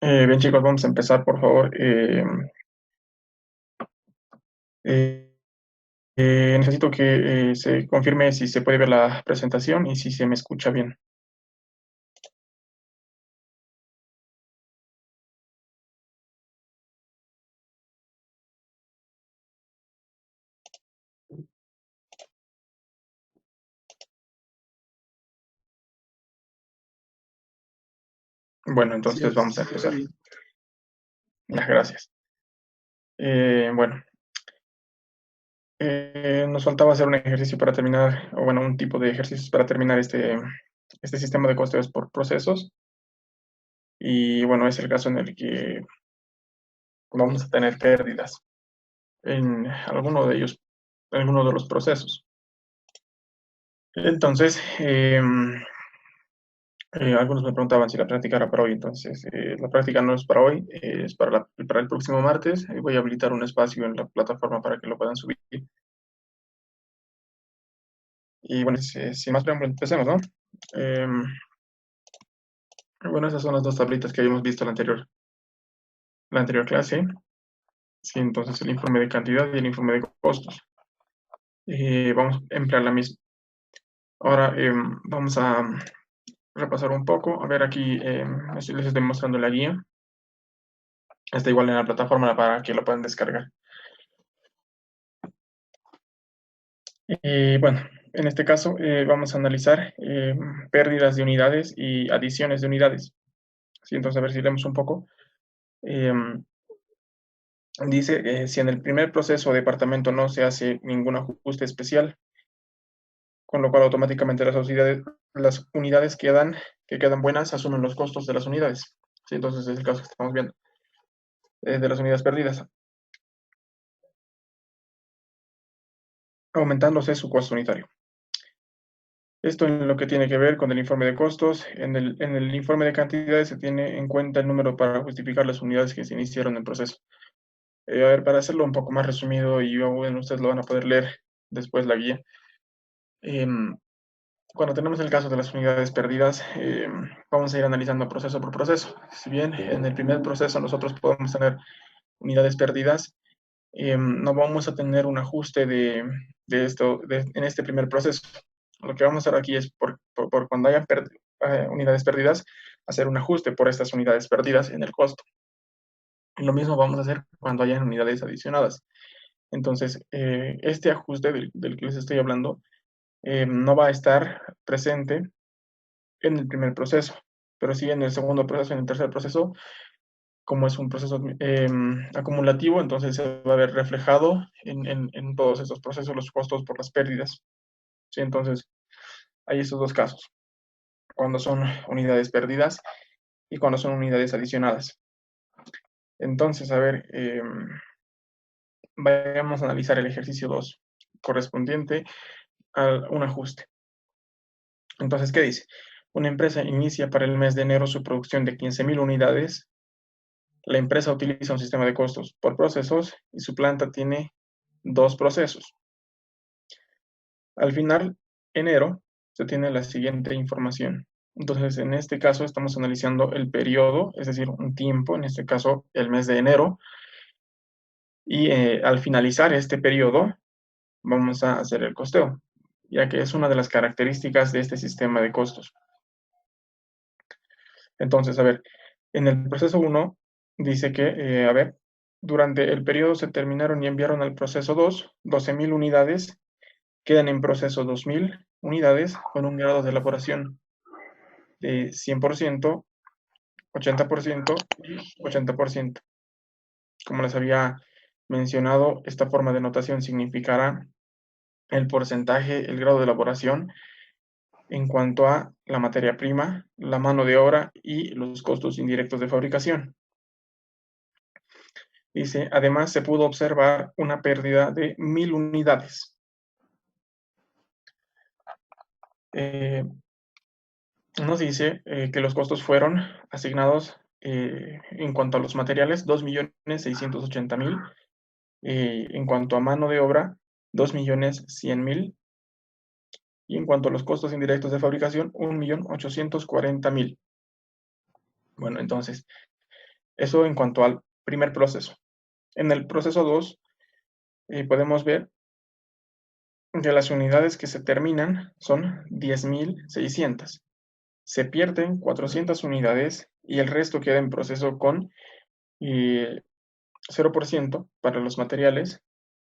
Bien, chicos, vamos a empezar, por favor. Eh, Necesito que se confirme si se puede ver la presentación y si se me escucha bien. Bueno, entonces vamos a empezar. Gracias. Bueno, nos faltaba hacer un ejercicio para terminar, o bueno, un tipo de ejercicios para terminar este sistema de costeos por procesos. Y bueno, es el caso en el que vamos a tener pérdidas en alguno de ellos, en alguno de los procesos. Entonces, algunos me preguntaban si la práctica era para hoy, entonces la práctica no es para hoy, es para el próximo martes. Voy a habilitar un espacio en la plataforma para que lo puedan subir. Y bueno, sin más preámbulo, empecemos, ¿no? Eh, bueno, esas son las dos tablitas que habíamos visto en la anterior clase. Sí, entonces el informe de cantidad y el informe de costos. Vamos a emplear la misma. Ahora vamos a repasar un poco. A ver, aquí les estoy mostrando la guía. Está igual en la plataforma para que lo puedan descargar. Bueno, en este caso vamos a analizar pérdidas de unidades y adiciones de unidades. ¿Sí? Entonces, a ver si leemos un poco. Eh, Dice que si en el primer proceso o departamento no se hace ningún ajuste especial, con lo cual automáticamente las unidades que quedan buenas asumen los costos de las unidades. ¿Sí? Entonces, es el caso que estamos viendo de las unidades perdidas, aumentándose su costo unitario. Esto en lo que tiene que ver con el informe de costos. En el informe de cantidades se tiene en cuenta el número para justificar las unidades que se iniciaron en proceso. A ver, para hacerlo un poco más resumido, y bueno, ustedes lo van a poder leer después la guía. Cuando tenemos el caso de las unidades perdidas, vamos a ir analizando proceso por proceso. Si bien en el primer proceso nosotros podemos tener unidades perdidas, no vamos a tener un ajuste de esto en este primer proceso. Lo que vamos a hacer aquí es, por cuando haya unidades perdidas, hacer un ajuste por estas unidades perdidas en el costo. Y lo mismo vamos a hacer cuando hayan unidades adicionadas. Entonces, este ajuste del que les estoy hablando no va a estar presente en el primer proceso, pero sí en el segundo proceso, en el tercer proceso, como es un proceso acumulativo, entonces se va a ver reflejado en todos estos procesos los costos por las pérdidas. ¿Sí? Entonces, hay estos dos casos, cuando son unidades perdidas y cuando son unidades adicionadas. Entonces, a ver, vayamos a analizar el ejercicio 2 correspondiente a un ajuste. Entonces, ¿qué dice? Una empresa inicia para el mes de enero su producción de 15.000 unidades. La empresa utiliza un sistema de costos por procesos y su planta tiene dos procesos. Al final, enero, se tiene la siguiente información. Entonces, en este caso estamos analizando el periodo, es decir, un tiempo, en este caso el mes de enero, y al finalizar este periodo vamos a hacer el costeo, ya que es una de las características de este sistema de costos. Entonces, a ver, en el proceso 1 dice que, a ver, durante el periodo se terminaron y enviaron al proceso 2 12.000 unidades, quedan en proceso 2.000 unidades con un grado de elaboración de 100%, 80% y 80%. Como les había mencionado, esta forma de notación significará el porcentaje, el grado de elaboración en cuanto a la materia prima, la mano de obra y los costos indirectos de fabricación. Dice, además se pudo observar una pérdida de 1.000 unidades. Nos dice que los costos fueron asignados en cuanto a los materiales, 2.680.000. En cuanto a mano de obra, 2.100.000. Y en cuanto a los costos indirectos de fabricación, 1.840.000. Bueno, entonces, Eso en cuanto al primer proceso. En el proceso 2 podemos ver que las unidades que se terminan son 10.600. Se pierden 400 unidades y el resto queda en proceso con 0% para los materiales,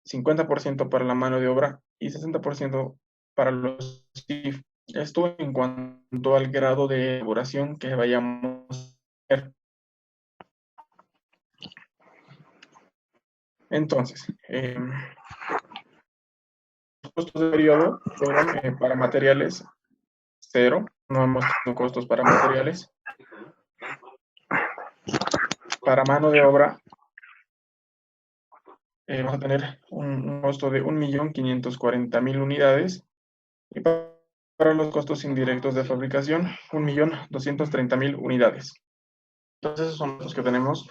50% para la mano de obra y 60% para los TIF. Esto en cuanto al grado de elaboración que vayamos a hacer. Entonces, los costos de periodo fueron para materiales 0, no hemos tenido costos para materiales. Para mano de obra vamos a tener un costo de 1.540.000 unidades y para los costos indirectos de fabricación 1.230.000 unidades. Entonces esos son los que tenemos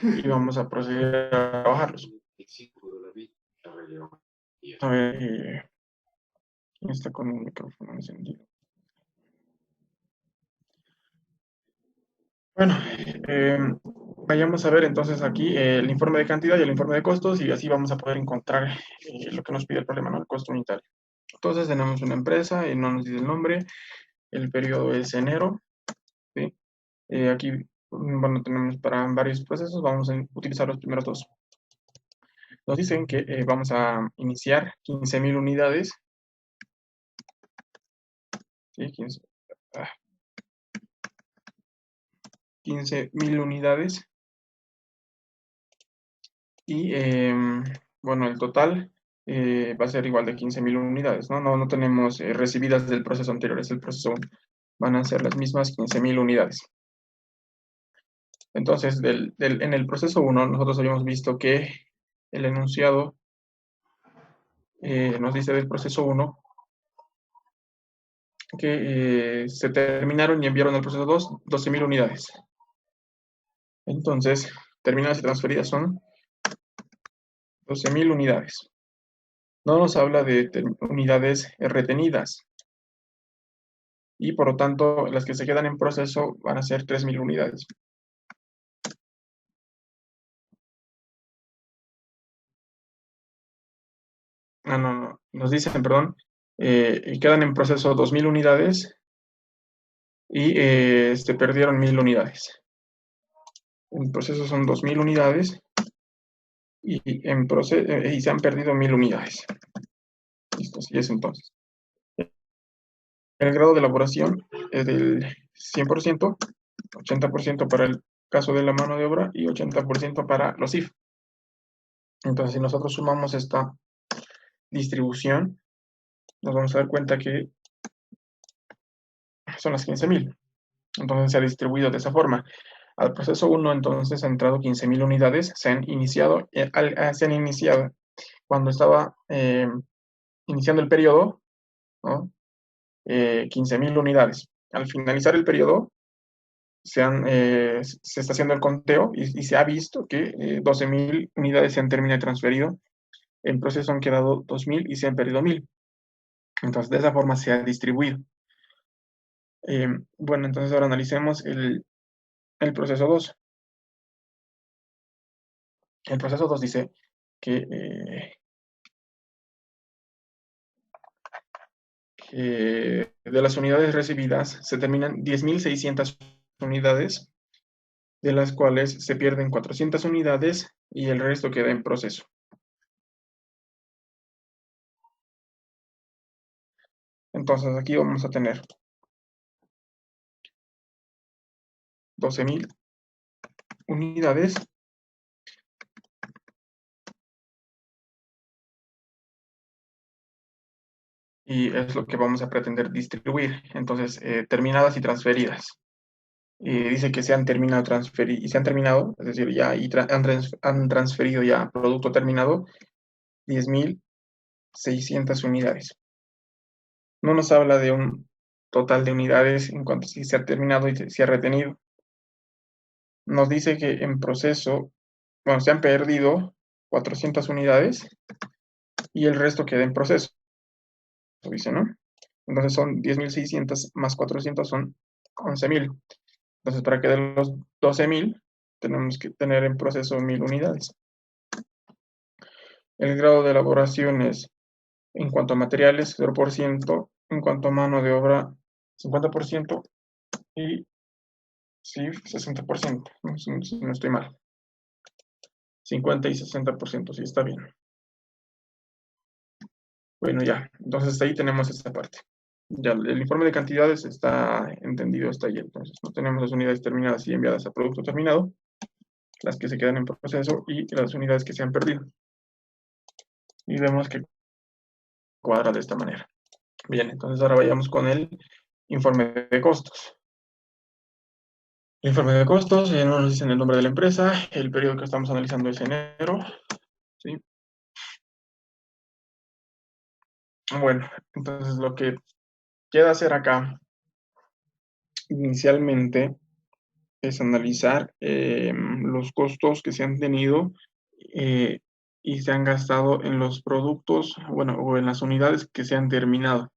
y vamos a proceder a trabajarlos. A ver, ¿quién está con el micrófono encendido? Bueno, vayamos a ver entonces aquí el informe de cantidad y el informe de costos y así vamos a poder encontrar lo que nos pide el problema, ¿no? El costo unitario. Entonces tenemos una empresa y no nos dice el nombre, el periodo es enero, ¿sí? Aquí, bueno, tenemos para varios procesos, vamos a utilizar los primeros dos. Nos dicen que vamos a iniciar 15.000 unidades, ¿sí? 15.000 unidades y, bueno, el total va a ser igual de 15.000 unidades, ¿no? No tenemos recibidas del proceso anterior, es el proceso 1. Van a ser las mismas 15.000 unidades. Entonces, en el proceso 1, nosotros habíamos visto que el enunciado nos dice del proceso 1 que se terminaron y enviaron al proceso 2 12.000 unidades. Entonces, terminadas y transferidas son 12.000 unidades. No nos habla de unidades retenidas. Y por lo tanto, las que se quedan en proceso van a ser 3.000 unidades. No. Nos dicen, perdón, quedan en proceso 2.000 unidades y se perdieron 1.000 unidades. En proceso son 2.000 unidades y se han perdido 1.000 unidades. Listo, así es entonces. El grado de elaboración es del 100%, 80% para el caso de la mano de obra y 80% para los IF. Entonces, si nosotros sumamos esta distribución, nos vamos a dar cuenta que son las 15.000. Entonces, se ha distribuido de esa forma. Al proceso 1, entonces, ha entrado 15.000 unidades, se han iniciado cuando estaba iniciando el periodo, ¿no? 15.000 unidades. Al finalizar el periodo, se está haciendo el conteo y se ha visto que 12.000 unidades se han terminado y transferido. En proceso han quedado 2.000 y se han perdido 1.000. Entonces, de esa forma se ha distribuido. Bueno, entonces ahora analicemos el proceso 2. El proceso 2 dice que de las unidades recibidas se terminan 10.600 unidades, de las cuales se pierden 400 unidades y el resto queda en proceso. Entonces aquí vamos a tener 12.000 unidades y es lo que vamos a pretender distribuir. Entonces, terminadas y transferidas. Dice que se han terminado y se han terminado, es decir, ya han transferido ya producto terminado 10.600 unidades. No nos habla de un total de unidades en cuanto a si se ha terminado y se ha retenido. Nos dice que en proceso, bueno, se han perdido 400 unidades y el resto queda en proceso. Eso dice, ¿no? Entonces son 10.600 más 400 son 11.000. Entonces, para que de los 12.000 tenemos que tener en proceso 1000 unidades. El grado de elaboración es, en cuanto a materiales, 0%, en cuanto a mano de obra, 50%, y sí, 60%, si no estoy mal. 50 y 60%, sí, está bien. Bueno, ya, entonces ahí tenemos esta parte. Ya, el informe de cantidades está entendido hasta ahí. Entonces, no tenemos las unidades terminadas y enviadas a producto terminado, las que se quedan en proceso y las unidades que se han perdido. Y vemos que cuadra de esta manera. Bien, entonces ahora vayamos con el informe de costos. El informe de costos, no nos dicen el nombre de la empresa, el periodo que estamos analizando es enero, ¿sí? Bueno, entonces lo que queda hacer acá inicialmente es analizar los costos que se han tenido eh, y se han gastado en los productos, bueno, o en las unidades que se han terminado.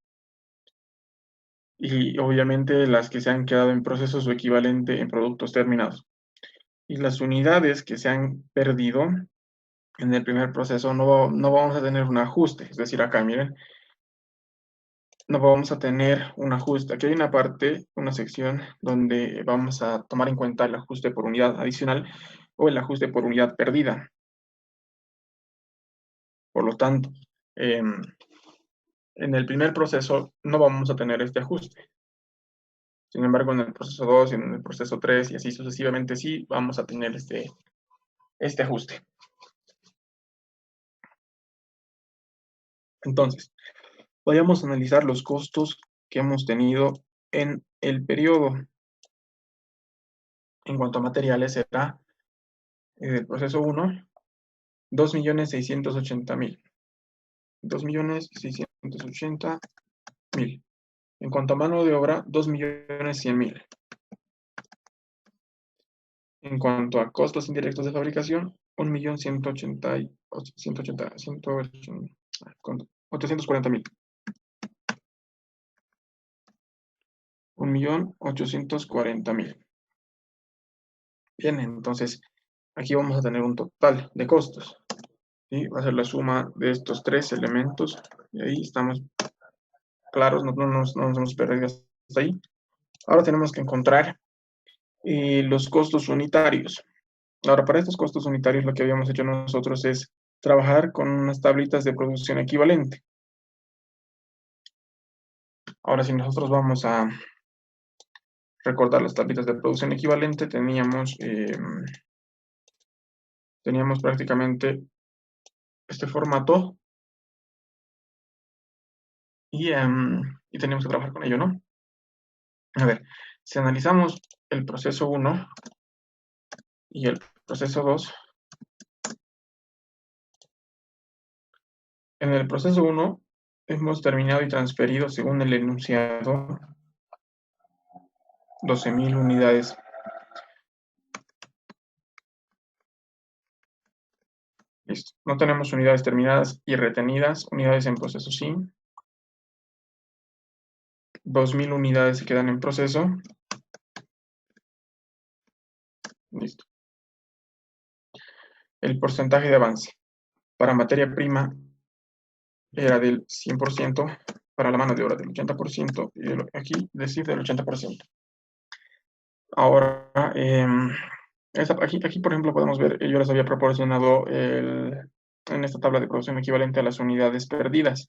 Y obviamente las que se han quedado en proceso su equivalente en productos terminados. Y las unidades que se han perdido en el primer proceso no vamos a tener un ajuste. Es decir, acá miren, no vamos a tener un ajuste. Aquí hay una parte, una sección donde vamos a tomar en cuenta el ajuste por unidad adicional o el ajuste por unidad perdida. Por lo tanto, en el primer proceso no vamos a tener este ajuste. Sin embargo, en el proceso 2 y en el proceso 3 y así sucesivamente sí vamos a tener este ajuste. Entonces, podríamos analizar los costos que hemos tenido en el periodo. En cuanto a materiales, será el proceso 1, 2.680.000. 2.680.000. En cuanto a mano de obra, 2.100.000. En cuanto a costos indirectos de fabricación, 840.000. 1.840.000. Bien, entonces aquí vamos a tener un total de costos. ¿Sí? Va a ser la suma de estos tres elementos. Y ahí estamos claros, no nos hemos perdido hasta ahí. Ahora tenemos que encontrar los costos unitarios. Ahora, para estos costos unitarios, lo que habíamos hecho nosotros es trabajar con unas tablitas de producción equivalente. Ahora, si nosotros vamos a recordar las tablitas de producción equivalente, teníamos prácticamente este formato y teníamos que trabajar con ello, ¿no? A ver, si analizamos el proceso 1 y el proceso 2, en el proceso 1 hemos terminado y transferido, según el enunciado, 12.000 unidades. Listo. No tenemos unidades terminadas y retenidas, unidades en proceso sí. 2.000 unidades se quedan en proceso. Listo. El porcentaje de avance para materia prima era del 100%, para la mano de obra del 80%, y aquí decir del 80%. Ahora, aquí, por ejemplo, podemos ver, yo les había proporcionado en esta tabla de producción equivalente a las unidades perdidas.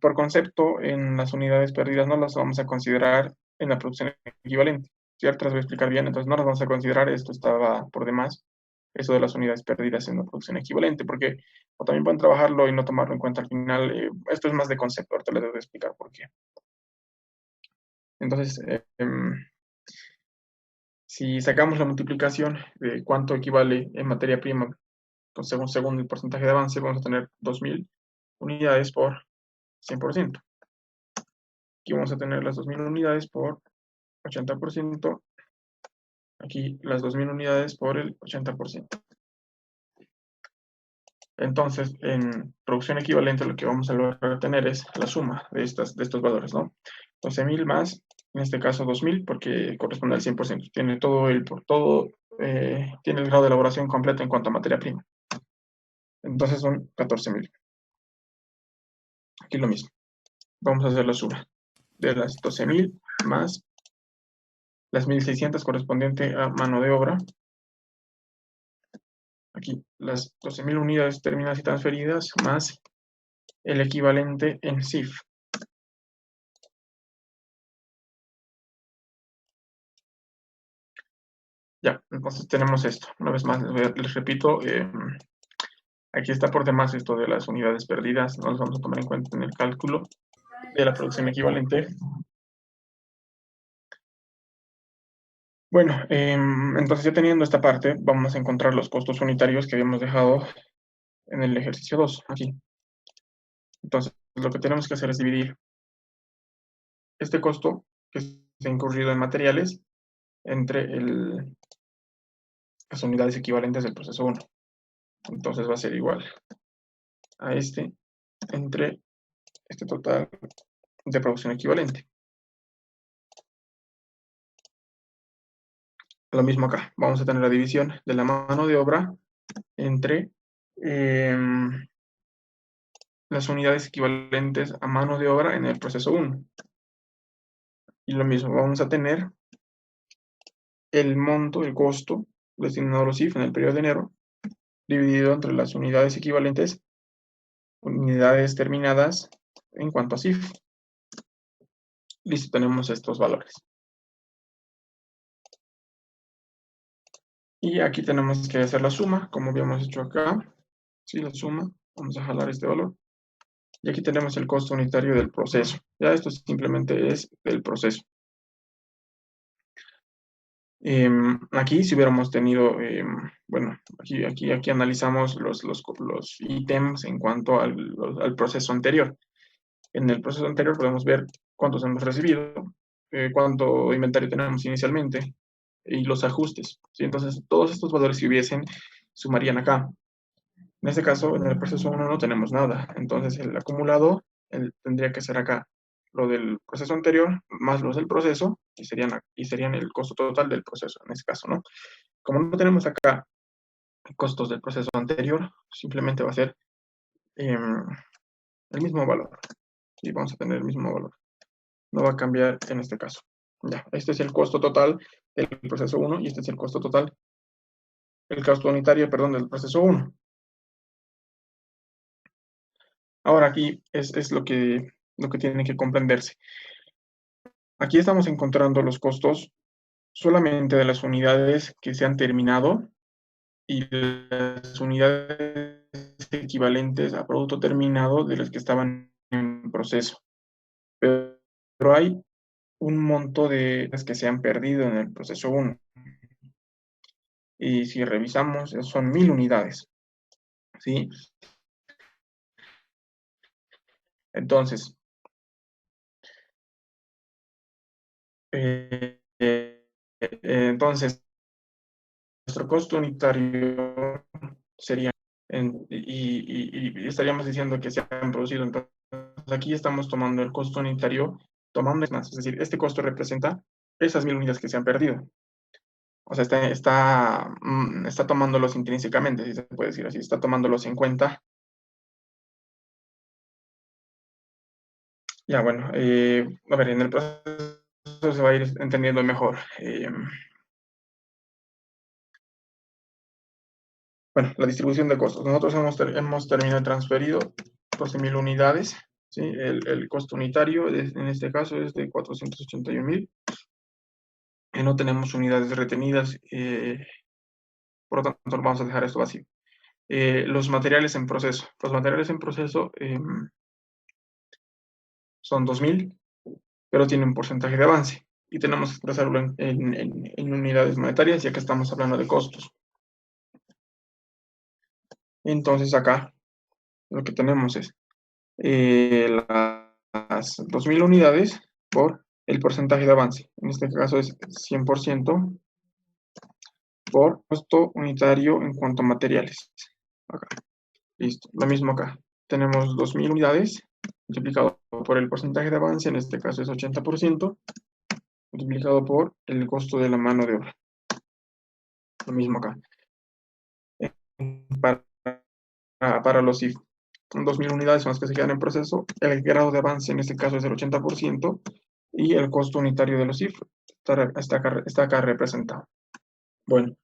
Por concepto, en las unidades perdidas no las vamos a considerar en la producción equivalente. ¿Cierto? Les voy a explicar bien, entonces no las vamos a considerar, esto estaba por demás, eso de las unidades perdidas en la producción equivalente, porque o también pueden trabajarlo y no tomarlo en cuenta al final. Esto es más de concepto, ahorita les voy a explicar por qué. Entonces, si sacamos la multiplicación de cuánto equivale en materia prima, pues según el porcentaje de avance, vamos a tener 2.000 unidades por 100%. Aquí vamos a tener las 2.000 unidades por 80%. Aquí las 2.000 unidades por el 80%. Entonces, en producción equivalente, lo que vamos a lograr tener es la suma de estos valores, ¿no? 12.000 más en este caso 2000, porque corresponde al 100%. Tiene tiene el grado de elaboración completo en cuanto a materia prima. Entonces son 14.000. Aquí lo mismo. Vamos a hacer la suma de las 12.000 más las 1.600 correspondiente a mano de obra. Aquí las 12.000 unidades terminadas y transferidas más el equivalente en CIF. Ya, entonces tenemos esto. Una vez más, les repito, aquí está por demás esto de las unidades perdidas. No las vamos a tomar en cuenta en el cálculo de la producción equivalente. Bueno, entonces ya teniendo esta parte, vamos a encontrar los costos unitarios que habíamos dejado en el ejercicio 2, aquí. Entonces, lo que tenemos que hacer es dividir este costo que se ha incurrido en materiales entre las unidades equivalentes del proceso 1. Entonces va a ser igual a este entre este total de producción equivalente. Lo mismo acá, vamos a tener la división de la mano de obra entre las unidades equivalentes a mano de obra en el proceso 1. Y lo mismo, vamos a tener el monto, el costo destinado a los CIF en el periodo de enero, dividido entre las unidades equivalentes, unidades terminadas en cuanto a CIF. Listo, tenemos estos valores. Y aquí tenemos que hacer la suma, como habíamos hecho acá. Sí, la suma, vamos a jalar este valor. Y aquí tenemos el costo unitario del proceso. Ya esto simplemente es el proceso. Aquí si hubiéramos tenido, bueno, aquí analizamos los ítems en cuanto al proceso anterior. En el proceso anterior podemos ver cuántos hemos recibido, cuánto inventario tenemos inicialmente y los ajustes, ¿sí? Entonces, todos estos valores que hubiesen sumarían acá. En este caso, en el proceso 1 no tenemos nada. Entonces, el acumulado tendría que ser acá lo del proceso anterior más los del proceso y serían el costo total del proceso, en este caso, ¿no? Como no tenemos acá costos del proceso anterior, simplemente va a ser el mismo valor. Y vamos a tener el mismo valor. No va a cambiar en este caso. Ya, este es el costo total del proceso 1 y este es el costo total, el costo unitario, perdón, del proceso 1. Ahora aquí es lo que tiene que comprenderse. Aquí estamos encontrando los costos solamente de las unidades que se han terminado y las unidades equivalentes a producto terminado de las que estaban en proceso. Pero hay un monto de las que se han perdido en el proceso 1. Y si revisamos, son 1.000 unidades. ¿Sí? Entonces, nuestro costo unitario sería, y estaríamos diciendo que se han producido, entonces aquí estamos tomando el costo unitario, tomando más, es decir, este costo representa esas 1.000 unidades que se han perdido. O sea, está tomándolos intrínsecamente, si se puede decir así, está tomándolos en cuenta. Ya, bueno, a ver, en el proceso se va a ir entendiendo mejor. Bueno, la distribución de costos. Nosotros hemos terminado transferido 12.000 unidades. ¿Sí? El costo unitario en este caso es de 481.000. No tenemos unidades retenidas, por lo tanto vamos a dejar esto vacío. Los materiales en proceso. Los materiales en proceso son 2.000, pero tienen un porcentaje de avance. Y tenemos que expresarlo en unidades monetarias, ya que estamos hablando de costos. Entonces acá lo que tenemos es las 2.000 unidades por el porcentaje de avance. En este caso es 100% por costo unitario en cuanto a materiales. Acá. Listo. Lo mismo acá. Tenemos 2.000 unidades multiplicado por el porcentaje de avance, en este caso es 80%, multiplicado por el costo de la mano de obra. Lo mismo acá. Para los IF, 2.000 unidades son las que se quedan en proceso. El grado de avance en este caso es del 80% y el costo unitario de los IF está acá representado. Bueno,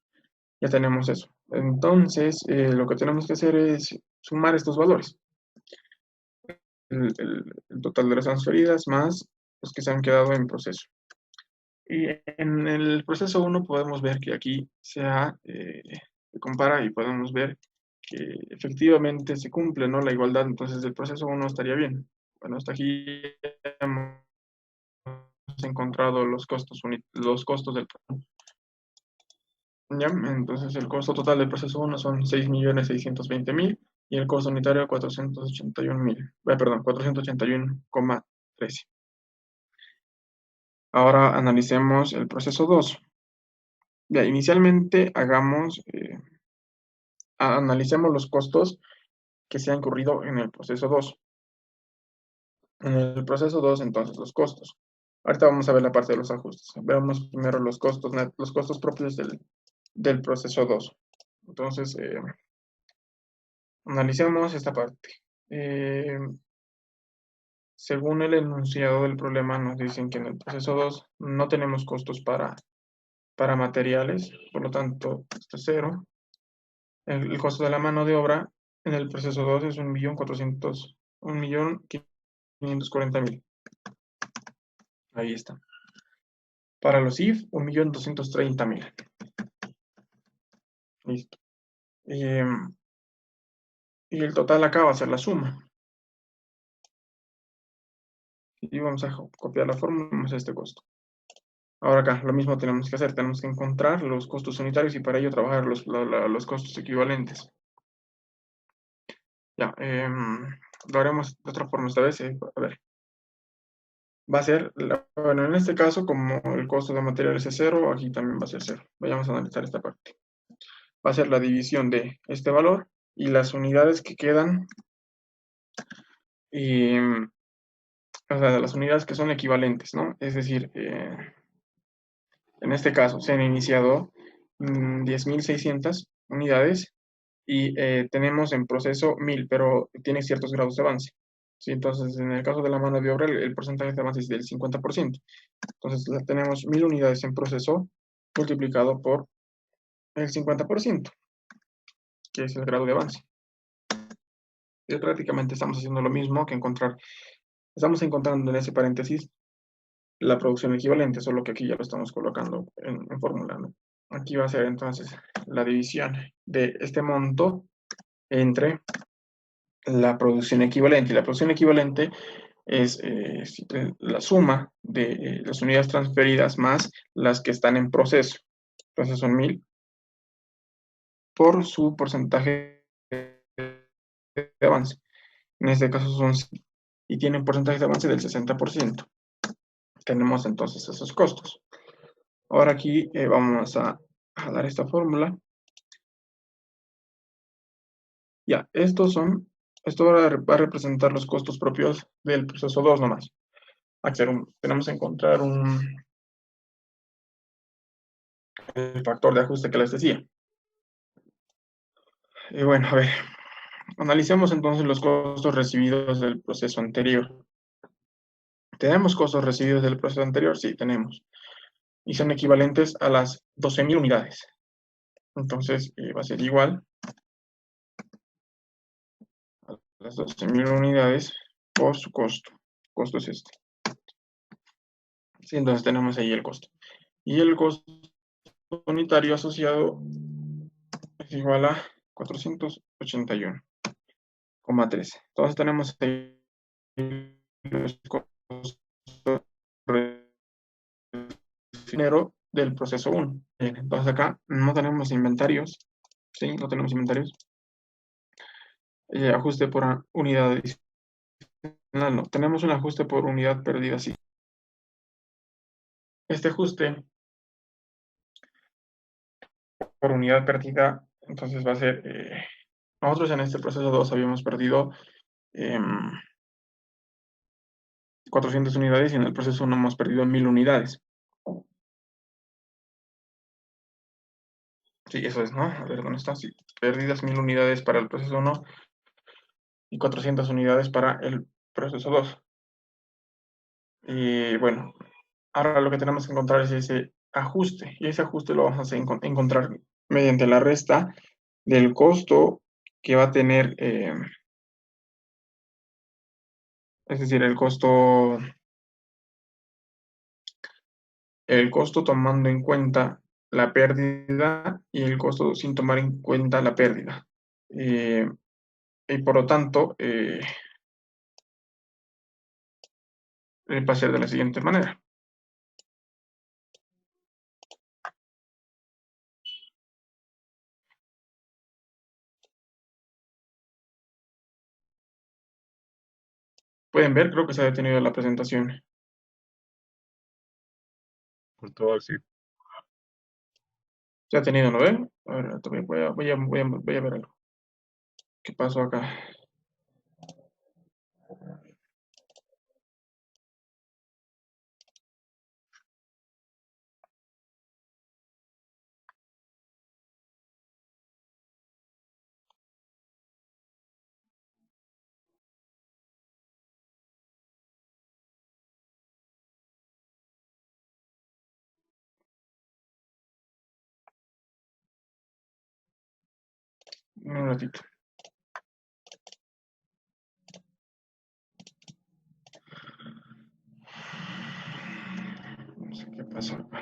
ya tenemos eso. Entonces, lo que tenemos que hacer es sumar estos valores. El total de las transferidas más los que se han quedado en proceso. Y en el proceso 1 podemos ver que aquí se compara y podemos ver que efectivamente se cumple, ¿no?, la igualdad. Entonces el proceso 1 estaría bien. Bueno, hasta aquí hemos encontrado los costos del proceso. ¿Ya? Entonces el costo total del proceso 1 son 6.620.000 y el costo unitario 481.000. Perdón, 481,13. Ahora analicemos el proceso 2. Ya, inicialmente analicemos los costos que se han incurrido en el proceso 2. En el proceso 2, entonces, los costos. Ahorita vamos a ver la parte de los ajustes. Veamos primero los costos propios del proceso 2. Entonces, analicemos esta parte. Según el enunciado del problema, nos dicen que en el proceso 2 no tenemos costos para materiales, por lo tanto, esto es 0. El costo de la mano de obra en el proceso 2 es 1.540.000. Ahí está. Para los IF, 1.230.000. Listo. Y el total acá va a ser la suma. Y vamos a copiar la fórmula, vamos a este costo. Ahora acá, lo mismo tenemos que hacer. Tenemos que encontrar los costos unitarios y para ello trabajar los costos equivalentes. Ya, lo haremos de otra forma esta vez. A ver. Va a ser, bueno, en este caso, como el costo de materiales es 0, aquí también va a ser 0. Vayamos a analizar esta parte. Va a ser la división de este valor y las unidades que quedan, o sea, las unidades que son equivalentes, ¿no? Es decir, en este caso se han iniciado 10.600 unidades y tenemos en proceso 1.000, pero tiene ciertos grados de avance. ¿Sí? Entonces, en el caso de la mano de obra, el porcentaje de avance es del 50%. Entonces, tenemos 1.000 unidades en proceso multiplicado por el 50%, que es el grado de avance. Y prácticamente estamos haciendo lo mismo que estamos encontrando en ese paréntesis la producción equivalente, solo que aquí ya lo estamos colocando en fórmula, ¿no? Aquí va a ser entonces la división de este monto entre la producción equivalente. Y la producción equivalente es la suma de las unidades transferidas más las que están en proceso. Entonces son 1.000 por su porcentaje de avance. En este caso son 100, y tienen porcentaje de avance del 60%. Tenemos entonces esos costos. Ahora aquí vamos a dar esta fórmula. Ya, esto va a representar los costos propios del proceso 2 nomás. Tenemos que encontrar el factor de ajuste que les decía. Y bueno, a ver, analicemos entonces los costos recibidos del proceso anterior. ¿Tenemos costos recibidos del proceso anterior? Sí, tenemos. Y son equivalentes a las 12.000 unidades. Entonces, va a ser igual a las 12.000 unidades por su costo. El costo es este. Sí, entonces tenemos ahí el costo. Y el costo unitario asociado es igual a 481,13. Entonces tenemos ahí los costos dinero del proceso 1. Entonces acá no tenemos inventarios. Sí, no tenemos inventarios. Ajuste por unidad adicional. No, tenemos un ajuste por unidad perdida, sí. Este ajuste por unidad perdida, entonces va a ser, nosotros en este proceso 2 habíamos perdido 400 unidades y en el proceso 1 hemos perdido 1.000 unidades. Sí, eso es, ¿no? A ver, ¿dónde está? Sí, pérdidas 1000 unidades para el proceso 1 y 400 unidades para el proceso 2. Y bueno, ahora lo que tenemos que encontrar es ese ajuste, y ese ajuste lo vamos a encontrar mediante la resta del costo que va a tener, es decir, el costo tomando en cuenta la pérdida y el costo sin tomar en cuenta la pérdida. Y por lo tanto, va a ser de la siguiente manera. Pueden ver, creo que se ha detenido la presentación. Por todo, sí. Se ha detenido, ¿no ven? A ver, voy a ver algo. ¿Qué pasó acá? Un ratito. No sé qué pasó acá.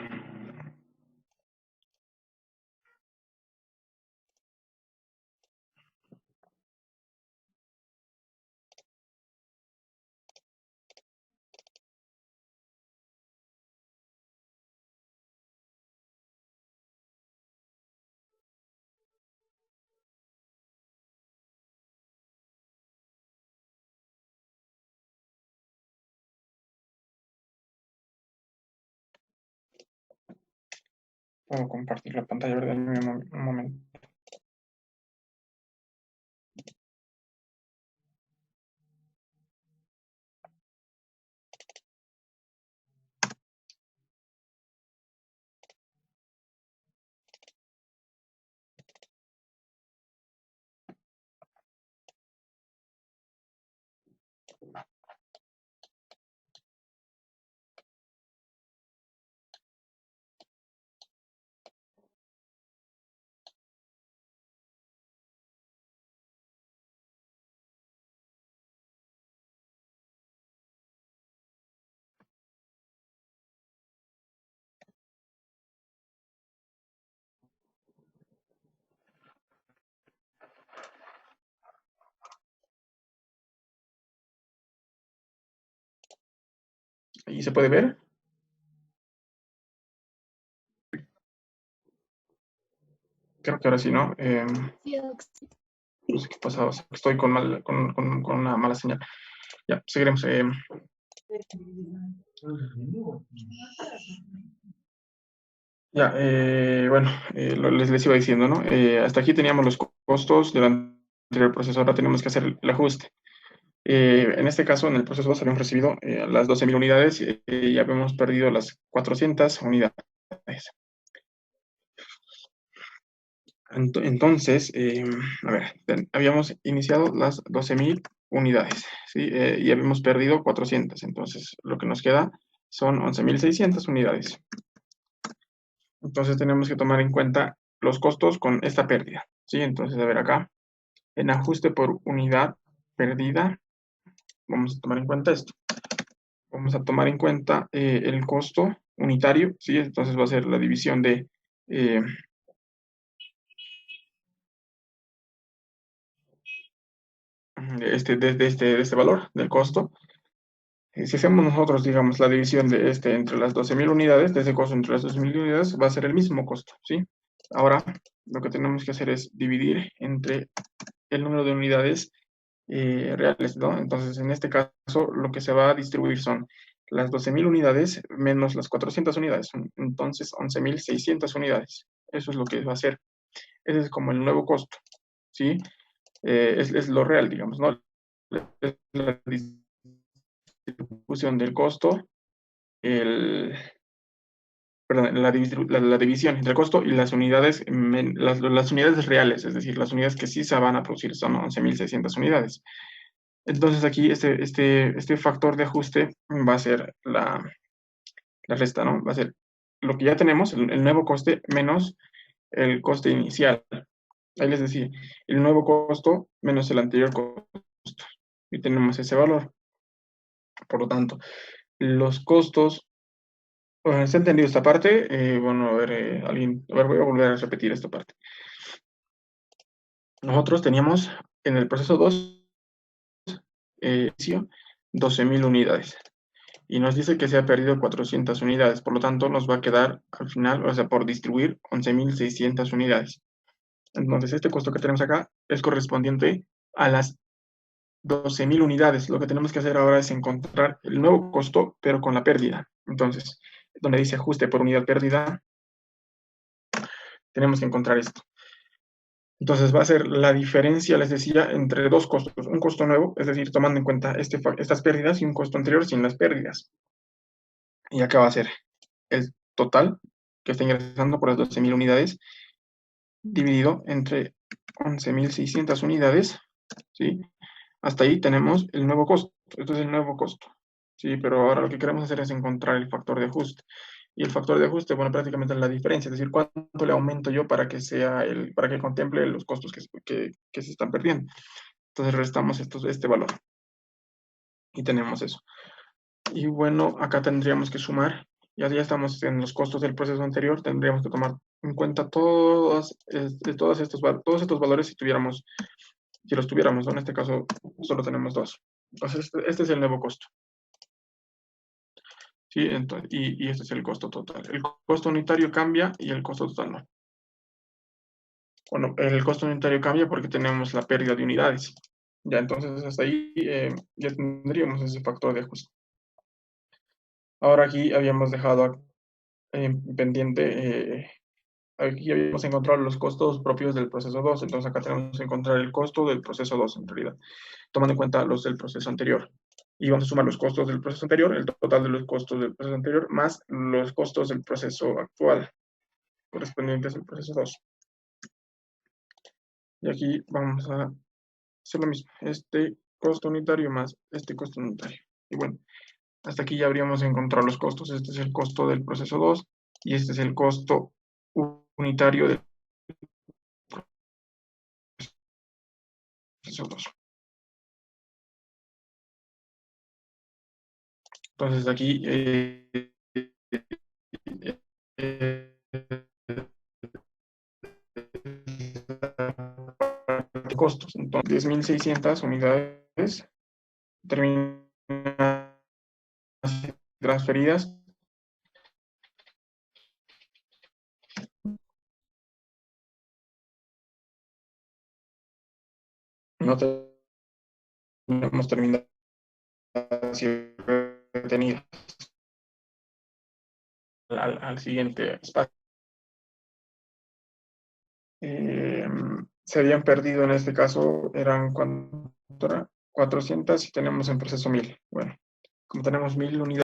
Puedo compartir la pantalla, ¿verdad? Un momento. ¿Ahí se puede ver? Creo que ahora sí, ¿no? No sé qué pasaba. Estoy con una mala señal. Ya, seguiremos. Ya, bueno, les iba diciendo, ¿no? Hasta aquí teníamos los costos del anterior proceso, ahora tenemos que hacer el ajuste. En este caso, en el proceso 2 habíamos recibido las 12.000 unidades y ya habíamos perdido las 400 unidades. Entonces, a ver, habíamos iniciado las 12.000 unidades, ¿sí? Y habíamos perdido 400, entonces lo que nos queda son 11.600 unidades. Entonces tenemos que tomar en cuenta los costos con esta pérdida, ¿sí? Entonces, a ver acá, en ajuste por unidad perdida, vamos a tomar en cuenta esto. Vamos a tomar en cuenta el costo unitario, ¿sí? Entonces va a ser la división de eh, de este valor del costo. Si hacemos nosotros, digamos, la división de este entre las 12.000 unidades, de ese costo entre las 12.000 unidades, va a ser el mismo costo, ¿sí? Ahora, lo que tenemos que hacer es dividir entre el número de unidades reales, ¿no? Entonces, en este caso, lo que se va a distribuir son las 12.000 unidades menos las 400 unidades, entonces 11.600 unidades. Eso es lo que va a ser. Ese es como el nuevo costo, ¿sí? Es lo real, digamos, ¿no? Es la distribución del costo, el, perdón, la división entre el costo y las unidades, las unidades reales, es decir, las unidades que sí se van a producir, son 11.600 unidades. Entonces aquí este factor de ajuste va a ser la resta, ¿no? Va a ser lo que ya tenemos, el nuevo coste menos el coste inicial. Ahí les decía, el nuevo costo menos el anterior costo. Y tenemos ese valor. Por lo tanto, los costos. Bueno, ¿está entendido esta parte? Bueno, a ver, voy a volver a repetir esta parte. Nosotros teníamos en el proceso 2, 12.000 unidades. Y nos dice que se ha perdido 400 unidades. Por lo tanto, nos va a quedar al final, o sea, por distribuir 11.600 unidades. Entonces, este costo que tenemos acá es correspondiente a las 12.000 unidades. Lo que tenemos que hacer ahora es encontrar el nuevo costo, pero con la pérdida. Entonces, donde dice ajuste por unidad pérdida, tenemos que encontrar esto. Entonces va a ser la diferencia, les decía, entre dos costos. Un costo nuevo, es decir, tomando en cuenta estas pérdidas, y un costo anterior sin las pérdidas. Y acá va a ser el total que está ingresando por las 12.000 unidades dividido entre 11.600 unidades, ¿sí? Hasta ahí tenemos el nuevo costo. Esto es el nuevo costo, ¿sí? Pero ahora lo que queremos hacer es encontrar el factor de ajuste. Y el factor de ajuste, bueno, prácticamente es la diferencia, es decir, cuánto le aumento yo para que para que contemple los costos que se están perdiendo. Entonces restamos este valor y tenemos eso. Y bueno, acá tendríamos que sumar, ya estamos en los costos del proceso anterior, tendríamos que tomar en cuenta todos estos valores si los tuviéramos, ¿no? En este caso solo tenemos dos. Entonces este es el nuevo costo. ¿Sí? Entonces, y este es el costo total. El costo unitario cambia y el costo total no. Bueno, el costo unitario cambia porque tenemos la pérdida de unidades. Ya, entonces hasta ahí ya tendríamos ese factor de ajuste. Ahora aquí habíamos dejado pendiente, aquí habíamos encontrado los costos propios del proceso 2, entonces acá tenemos que encontrar el costo del proceso 2 en realidad, tomando en cuenta los del proceso anterior. Y vamos a sumar los costos del proceso anterior, el total de los costos del proceso anterior, más los costos del proceso actual, correspondientes al proceso 2. Y aquí vamos a hacer lo mismo, este costo unitario más este costo unitario. Y bueno, hasta aquí ya habríamos encontrado los costos. Este es el costo del proceso 2 y este es el costo unitario del proceso 2. Entonces aquí costos. Entonces 10.600 unidades terminan transferidas. No tenemos terminado retenidas al siguiente espacio. Se habían perdido en este caso, eran 400 y tenemos en proceso 1.000. Bueno, como tenemos 1.000 unidades,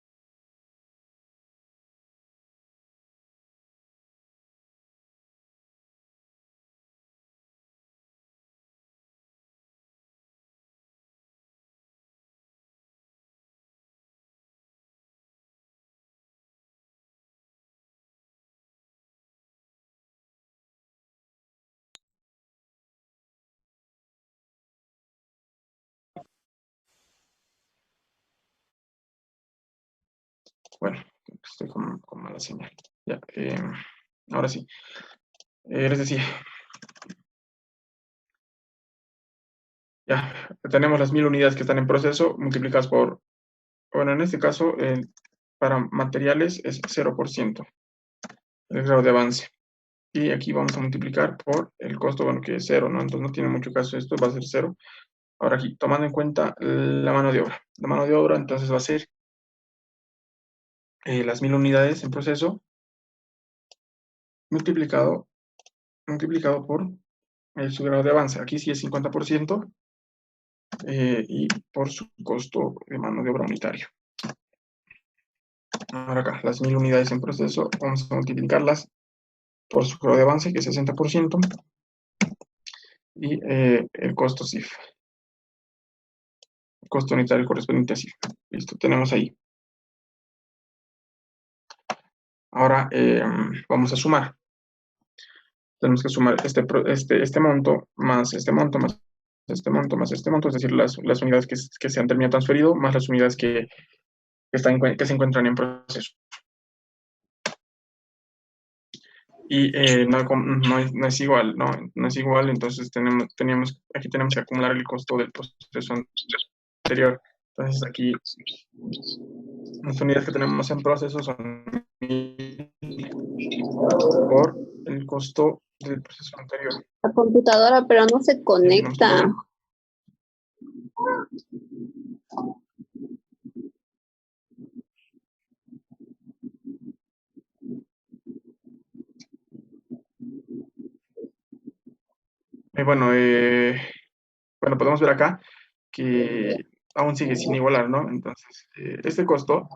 bueno, estoy con mala señal. Ya, ahora sí. Les decía, ya tenemos las 1.000 unidades que están en proceso multiplicadas por, bueno, en este caso, para materiales es 0% el grado de avance. Y aquí vamos a multiplicar por el costo, bueno, que es 0, ¿no? Entonces no tiene mucho caso esto, va a ser 0. Ahora aquí, tomando en cuenta la mano de obra. La mano de obra, entonces va a ser las 1.000 unidades en proceso multiplicado por su grado de avance. Aquí sí es 50% y por su costo de mano de obra unitario. Ahora acá, las 1000 unidades en proceso, vamos a multiplicarlas por su grado de avance, que es 60%, y el costo CIF, el costo unitario correspondiente a CIF. Listo, tenemos ahí. Ahora vamos a sumar. Tenemos que sumar este monto, más este monto, más este monto, más este monto, es decir, las unidades que se han terminado transferido, más las unidades que se encuentran en proceso. Y no es igual, ¿no? No es igual, entonces aquí tenemos que acumular el costo del proceso anterior. Entonces aquí las unidades que tenemos en proceso son 1000 por el costo del proceso anterior. La computadora, pero no se Y conecta. Bueno, podemos ver acá que aún sigue sin igualar, ¿no? Entonces, este costo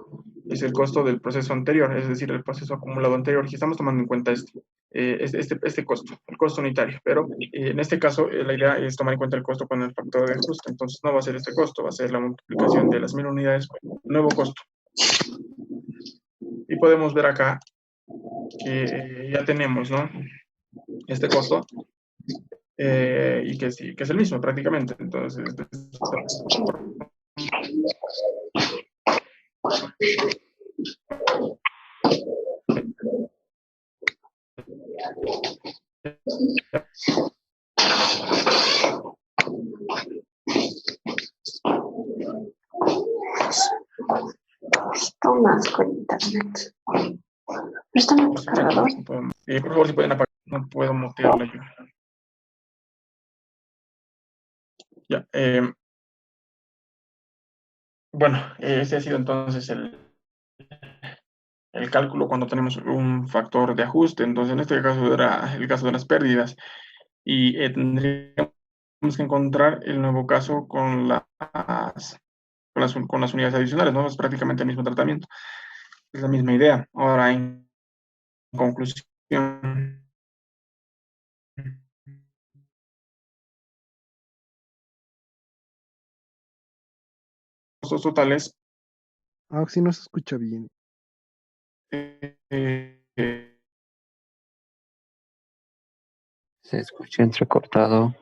es el costo del proceso anterior, es decir, el proceso acumulado anterior. Y estamos tomando en cuenta este costo, el costo unitario. Pero en este caso, la idea es tomar en cuenta el costo con el factor de ajuste. Entonces, no va a ser este costo, va a ser la multiplicación de las 1000 unidades por el nuevo costo. Y podemos ver acá que ya tenemos, ¿no? Este costo. Y que sí, que es el mismo prácticamente. Entonces, Está un asco el internet. Préstame tu cargador. por favor, si pueden apagar, no puedo mutearla yo. Ya, bueno, ese ha sido entonces el cálculo cuando tenemos un factor de ajuste. Entonces, en este caso era el caso de las pérdidas. Y tendríamos que encontrar el nuevo caso con las unidades adicionales, ¿no? Es prácticamente el mismo tratamiento. Es la misma idea. Ahora, en conclusión, costos totales. Si no se escucha bien. Se escucha entrecortado.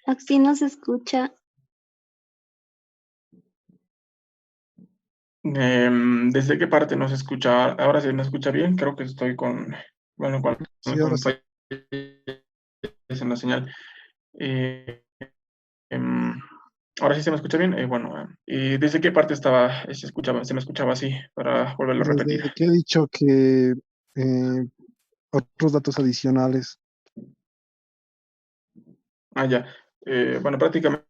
Así no se escucha. ¿Desde qué parte nos escucha? Ahora sí me escucha bien. Creo que estoy bueno, Sí, ahora sí. fallas en la señal. Em, Ahora sí se me escucha bien. ¿Y desde qué parte se me escuchaba así para volverlo a repetir? Desde que he dicho que otros datos adicionales. Ya. Bueno, prácticamente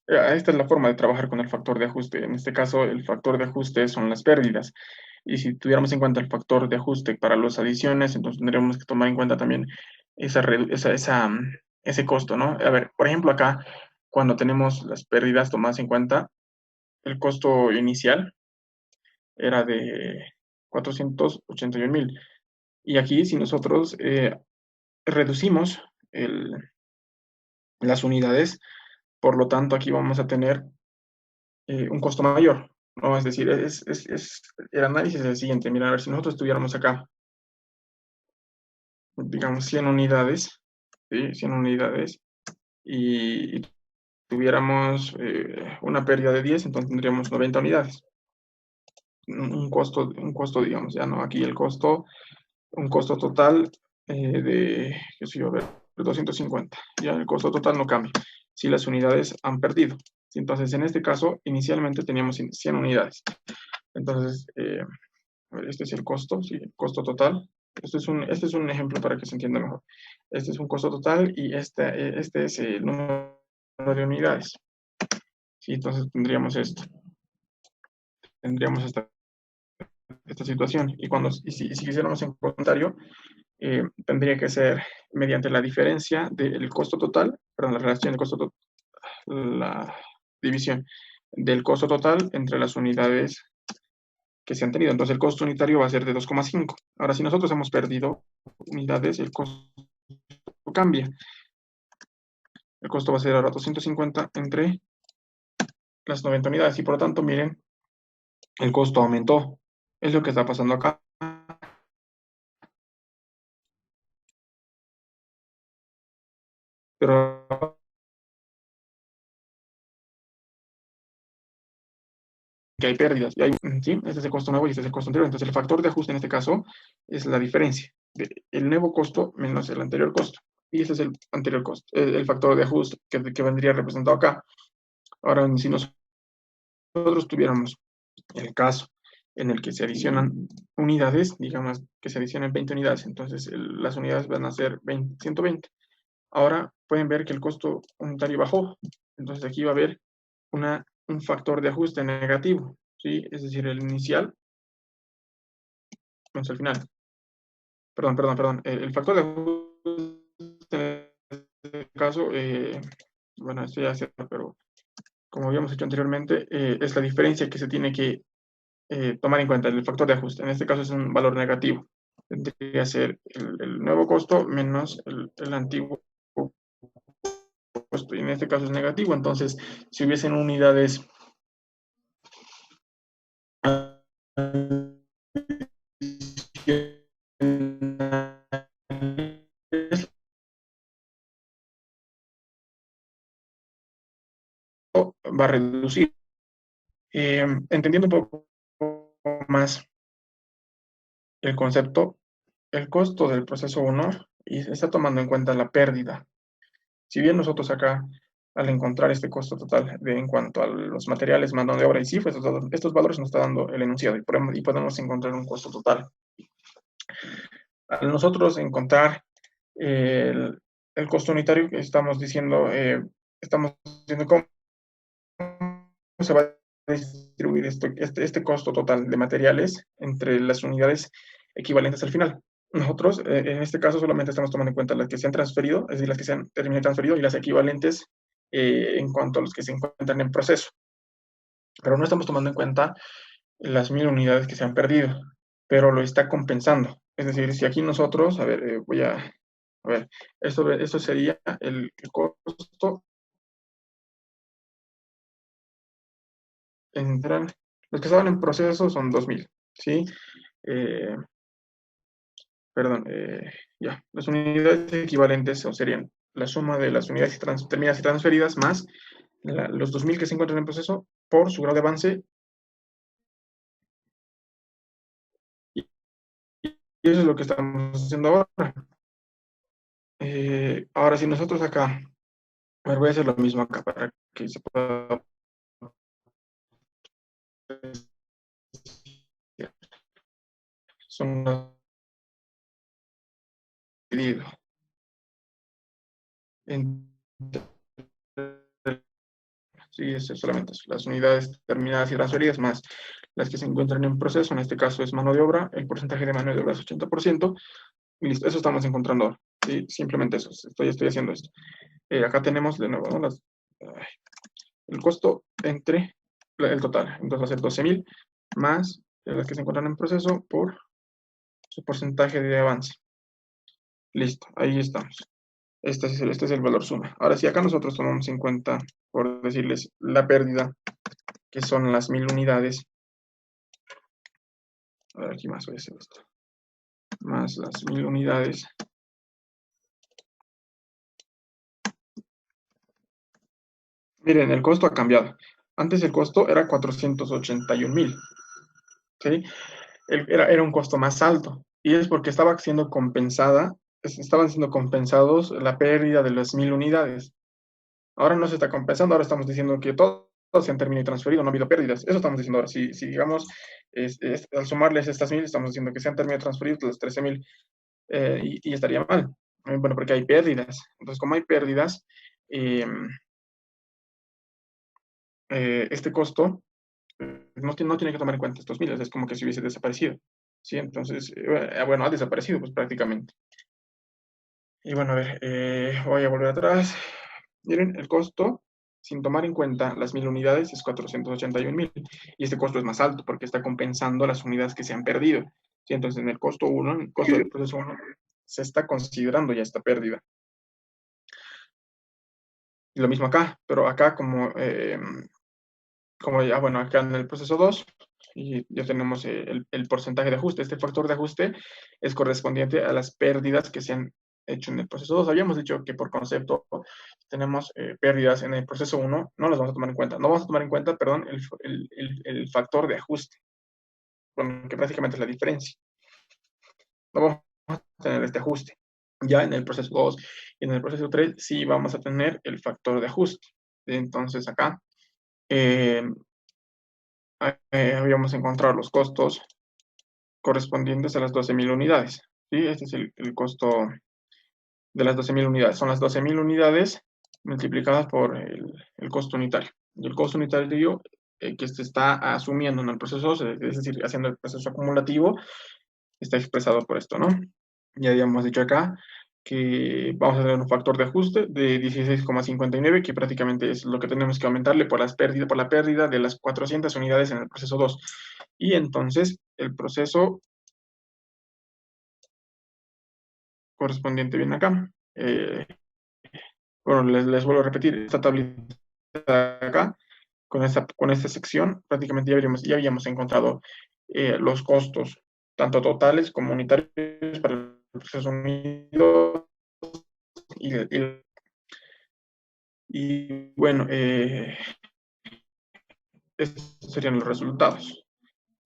esta es la forma de trabajar con el factor de ajuste. En este caso, el factor de ajuste son las pérdidas. Y si tuviéramos en cuenta el factor de ajuste para las adiciones, entonces tendríamos que tomar en cuenta también ese costo, ¿no? A ver, por ejemplo, acá, cuando tenemos las pérdidas tomadas en cuenta, el costo inicial era de 481,000. Y aquí, si nosotros reducimos las unidades, por lo tanto, aquí vamos a tener un costo mayor, ¿no? Es decir, el análisis es el siguiente. Mira, a ver, si nosotros tuviéramos acá, digamos, 100 unidades, ¿sí? 100 unidades, y tuviéramos una pérdida de 10, entonces tendríamos 90 unidades. Un costo, digamos, ya no, aquí un costo total qué sé yo, a ver, de 250. Ya el costo total no cambia si las unidades han perdido. Entonces, en este caso, inicialmente teníamos 100 unidades. Entonces, a ver, este es el costo, sí, el costo total. Este es un ejemplo para que se entienda mejor. Este es un costo total y este es el número de unidades. ¿sí? Entonces tendríamos esto. Tendríamos esta situación. Y si quisiéramos en comentario, tendría que ser mediante la diferencia del costo total, perdón, la relación del costo total, la división del costo total entre las unidades que se han tenido. Entonces el costo unitario va a ser de 2,5. Ahora, si nosotros hemos perdido unidades, el costo cambia. El costo va a ser ahora 250 entre las 90 unidades. Y por lo tanto, miren, el costo aumentó. Es lo que está pasando acá. Pero que hay pérdidas. ¿Sí? Este es el costo nuevo y este es el costo anterior. Entonces el factor de ajuste en este caso es la diferencia del nuevo costo menos el anterior costo. Y este es el anterior costo, el factor de ajuste que vendría representado acá. Ahora, si nosotros tuviéramos el caso en el que se adicionan unidades, digamos que se adicionan 20 unidades, entonces las unidades van a ser 120. Ahora pueden ver que el costo unitario bajó, entonces aquí va a haber un factor de ajuste negativo, ¿sí? Es decir, el inicial menos el final. Perdón, el factor de ajuste en este caso, bueno, esto ya se, pero como habíamos hecho anteriormente, es la diferencia que se tiene que tomar en cuenta, el factor de ajuste. En este caso es un valor negativo. Tendría que ser el nuevo costo menos el antiguo costo. Y en este caso es negativo. Entonces, si hubiesen unidades va a reducir. Entendiendo un poco más el concepto, el costo del proceso 1 y se está tomando en cuenta la pérdida. Si bien nosotros acá, al encontrar este costo total en cuanto a los materiales, mano de obra y cifras, estos valores nos está dando el enunciado y podemos encontrar un costo total. Al nosotros encontrar el costo unitario, estamos diciendo cómo se va a distribuir este costo total de materiales entre las unidades equivalentes al final. Nosotros, en este caso, solamente estamos tomando en cuenta las que se han transferido, es decir, las que se han terminado transferido y las equivalentes en cuanto a los que se encuentran en proceso. Pero no estamos tomando en cuenta las 1000 unidades que se han perdido, pero lo está compensando. Es decir, si aquí nosotros, a ver, a ver, esto sería el costo entran, los que estaban en proceso son 2000, ¿sí? Eh, perdón, ya, las unidades equivalentes serían la suma de las unidades terminadas y transferidas más los 2000 que se encuentran en proceso por su grado de avance. Y eso es lo que estamos haciendo ahora. Ahora, si nosotros acá, a ver, voy a hacer lo mismo acá para que se pueda. Son dividido entre sí, es solamente eso, las unidades terminadas y transferidas más las que se encuentran en proceso, en este caso es mano de obra, el porcentaje de mano de obra es 80%, y listo, eso estamos encontrando ahora, ¿sí? Simplemente eso, estoy haciendo esto. Acá tenemos de nuevo, ¿no? El costo entre el total, entonces va a ser 12.000 más las que se encuentran en proceso por su porcentaje de avance. Listo, ahí estamos. Este es el valor suma. Ahora, si acá nosotros tomamos en cuenta, por decirles, la pérdida, que son las 1000 unidades. A ver, aquí más voy a hacer esto. Más las 1000 unidades. Miren, el costo ha cambiado. Antes el costo era 481.000. ¿Sí? Era un costo más alto. Y es porque estaban siendo compensados la pérdida de las 1000 unidades. Ahora no se está compensando, ahora estamos diciendo que todo se han terminado y transferido, no ha habido pérdidas. Eso estamos diciendo ahora. Si digamos, al sumarles estas 1000, estamos diciendo que se han terminado y transferido las 13.000 y estaría mal. Bueno, porque hay pérdidas. Entonces, como hay pérdidas, este costo no tiene que tomar en cuenta estos miles, es como que si hubiese desaparecido. ¿Sí? Entonces, bueno, ha desaparecido pues prácticamente. Y bueno, a ver, voy a volver atrás. Miren, el costo, sin tomar en cuenta las 1000 unidades, es 481.000. Y este costo es más alto porque está compensando las unidades que se han perdido. ¿Sí? Entonces, en el costo 1, en el costo del proceso 1, se está considerando ya esta pérdida. Y lo mismo acá, pero acá como ya, bueno, acá en el proceso 2, y ya tenemos el porcentaje de ajuste. Este factor de ajuste es correspondiente a las pérdidas que se han hecho en el proceso 2. Habíamos dicho que por concepto tenemos pérdidas en el proceso 1, no las vamos a tomar en cuenta. No vamos a tomar en cuenta, perdón, el factor de ajuste, bueno, que prácticamente es la diferencia. No vamos a tener este ajuste. Ya en el proceso 2 y en el proceso 3 sí vamos a tener el factor de ajuste. Entonces acá eh, habíamos encontrado los costos correspondientes a las 12.000 unidades. ¿Sí? Este es el costo de las 12.000 unidades. Son las 12.000 unidades multiplicadas por el costo unitario. Y el costo unitario que se está asumiendo en el proceso, es decir, haciendo el proceso acumulativo, está expresado por esto, ¿no? Ya habíamos dicho acá que vamos a tener un factor de ajuste de 16,59, que prácticamente es lo que tenemos que aumentarle por la pérdida de las 400 unidades en el proceso 2. Y entonces el proceso correspondiente viene acá. Bueno, les vuelvo a repetir, esta tablita de acá, con esta sección, prácticamente ya habíamos encontrado los costos, tanto totales como unitarios para el proceso unido. Y bueno, estos serían los resultados.